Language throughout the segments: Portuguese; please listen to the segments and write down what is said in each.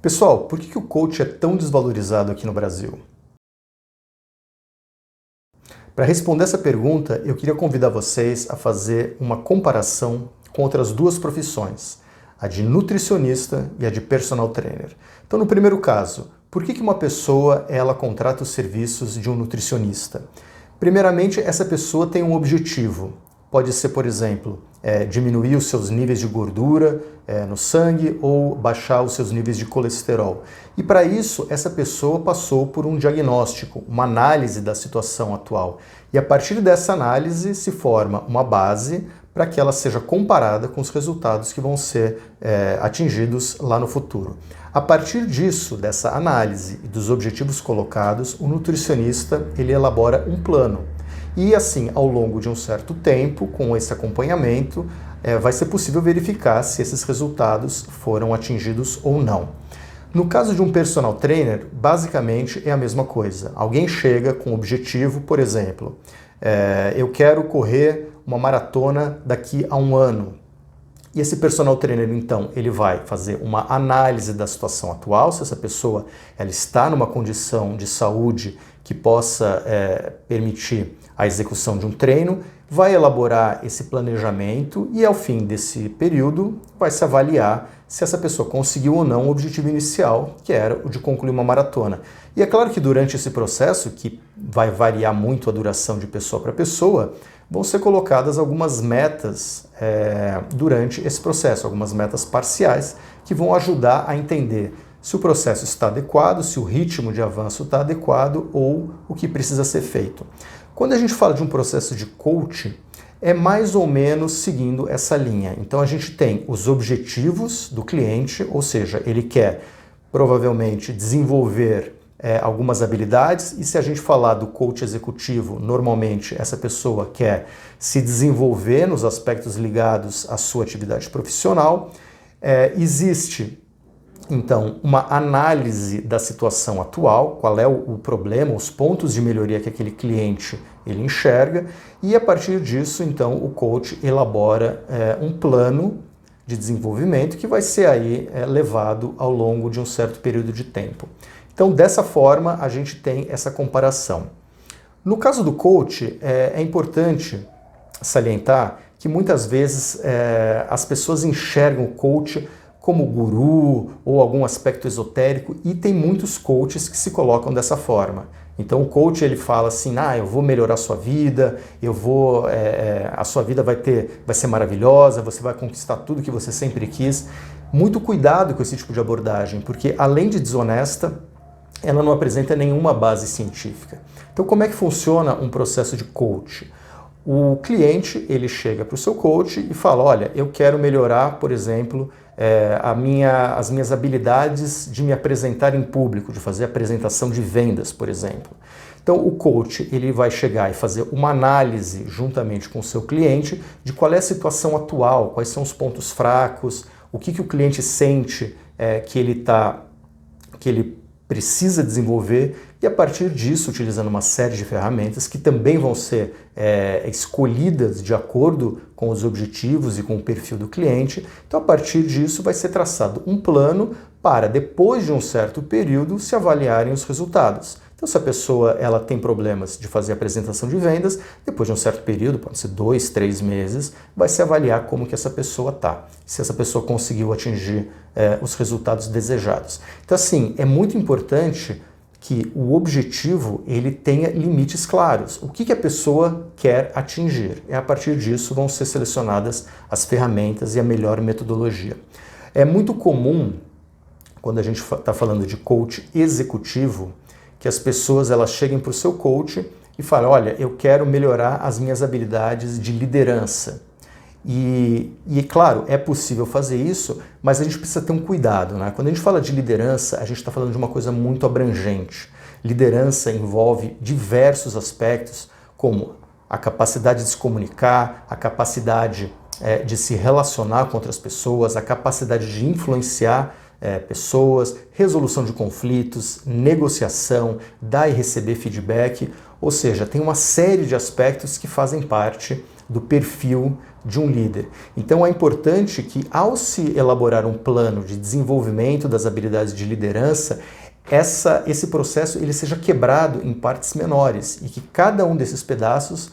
Pessoal, por que o coach é tão desvalorizado aqui no Brasil? Para responder essa pergunta, eu queria convidar vocês a fazer uma comparação com outras duas profissões, a de nutricionista e a de personal trainer. Então, no primeiro caso, por que uma pessoa ela contrata os serviços de um nutricionista? Primeiramente, essa pessoa tem um objetivo. Pode ser, por exemplo, diminuir os seus níveis de gordura no sangue ou baixar os seus níveis de colesterol. E para isso, essa pessoa passou por um diagnóstico, uma análise da situação atual. E a partir dessa análise se forma uma base para que ela seja comparada com os resultados que vão ser atingidos lá no futuro. A partir disso, dessa análise e dos objetivos colocados, o nutricionista ele elabora um plano. E assim, ao longo de um certo tempo, com esse acompanhamento, vai ser possível verificar se esses resultados foram atingidos ou não. No caso de um personal trainer, basicamente é a mesma coisa. Alguém chega com o objetivo, por exemplo, eu quero correr uma maratona daqui a um ano. E esse personal trainer, então, ele vai fazer uma análise da situação atual, se essa pessoa ela está numa condição de saúde que possa permitir a execução de um treino, vai elaborar esse planejamento e ao fim desse período vai se avaliar se essa pessoa conseguiu ou não o objetivo inicial, que era o de concluir uma maratona. E é claro que durante esse processo, que vai variar muito a duração de pessoa para pessoa, vão ser colocadas algumas metas durante esse processo, algumas metas parciais que vão ajudar a entender se o processo está adequado, se o ritmo de avanço está adequado ou o que precisa ser feito. Quando a gente fala de um processo de coach, é mais ou menos seguindo essa linha. Então a gente tem os objetivos do cliente, ou seja, ele quer provavelmente desenvolver algumas habilidades, e se a gente falar do coach executivo, normalmente essa pessoa quer se desenvolver nos aspectos ligados à sua atividade profissional. Existe então uma análise da situação atual, qual é o problema, os pontos de melhoria que aquele cliente ele enxerga, e a partir disso então o coach elabora um plano de desenvolvimento que vai ser aí levado ao longo de um certo período de tempo. Então dessa forma a gente tem essa comparação. No caso do coach é importante salientar que muitas vezes as pessoas enxergam o coach como guru ou algum aspecto esotérico, e tem muitos coaches que se colocam dessa forma. Então o coach ele fala assim, eu vou melhorar a sua vida, a sua vida vai ser maravilhosa, você vai conquistar tudo que você sempre quis. Muito cuidado com esse tipo de abordagem, porque além de desonesta, ela não apresenta nenhuma base científica. Então como é que funciona um processo de coach? O cliente ele chega para o seu coach e fala, olha, eu quero melhorar, por exemplo, as minhas habilidades de me apresentar em público, de fazer apresentação de vendas, por exemplo. Então o coach ele vai chegar e fazer uma análise juntamente com o seu cliente de qual é a situação atual, quais são os pontos fracos, o que o cliente sente que ele precisa desenvolver, e a partir disso, utilizando uma série de ferramentas que também vão ser escolhidas de acordo com os objetivos e com o perfil do cliente. Então, a partir disso, vai ser traçado um plano para, depois de um certo período, se avaliarem os resultados. Então, se a pessoa ela tem problemas de fazer apresentação de vendas, depois de um certo período, pode ser 2, 3 meses, vai se avaliar como que essa pessoa está, se essa pessoa conseguiu atingir os resultados desejados. Então, assim, é muito importante que o objetivo ele tenha limites claros. O que a pessoa quer atingir? A partir disso vão ser selecionadas as ferramentas e a melhor metodologia. É muito comum, quando a gente está falando de coach executivo, que as pessoas elas cheguem para o seu coach e falem, olha, eu quero melhorar as minhas habilidades de liderança. E claro, é possível fazer isso, mas a gente precisa ter um cuidado, né? Quando a gente fala de liderança, a gente está falando de uma coisa muito abrangente. Liderança envolve diversos aspectos, como a capacidade de se comunicar, a capacidade de se relacionar com outras pessoas, a capacidade de influenciar pessoas, resolução de conflitos, negociação, dar e receber feedback, ou seja, tem uma série de aspectos que fazem parte do perfil de um líder. Então é importante que, ao se elaborar um plano de desenvolvimento das habilidades de liderança, esse processo ele seja quebrado em partes menores e que cada um desses pedaços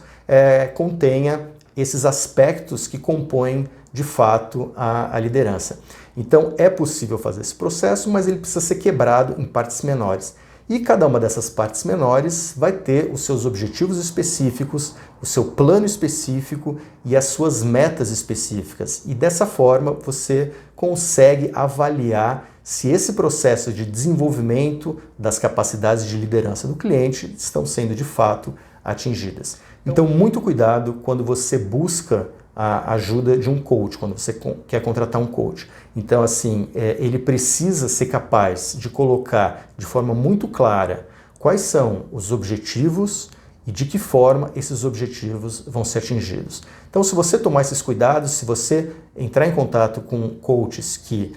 contenha esses aspectos que compõem de fato a liderança. Então é possível fazer esse processo, mas ele precisa ser quebrado em partes menores. E cada uma dessas partes menores vai ter os seus objetivos específicos, o seu plano específico e as suas metas específicas. E dessa forma você consegue avaliar se esse processo de desenvolvimento das capacidades de liderança do cliente estão sendo de fato atingidas. Então, muito cuidado quando você busca a ajuda de um coach, quando você quer contratar um coach. Então, assim, ele precisa ser capaz de colocar de forma muito clara quais são os objetivos e de que forma esses objetivos vão ser atingidos. Então, se você tomar esses cuidados, se você entrar em contato com coaches que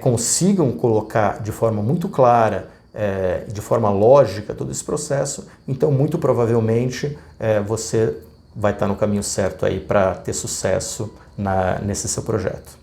consigam colocar de forma muito clara, de forma lógica todo esse processo, então muito provavelmente você vai estar no caminho certo aí para ter sucesso nesse seu projeto.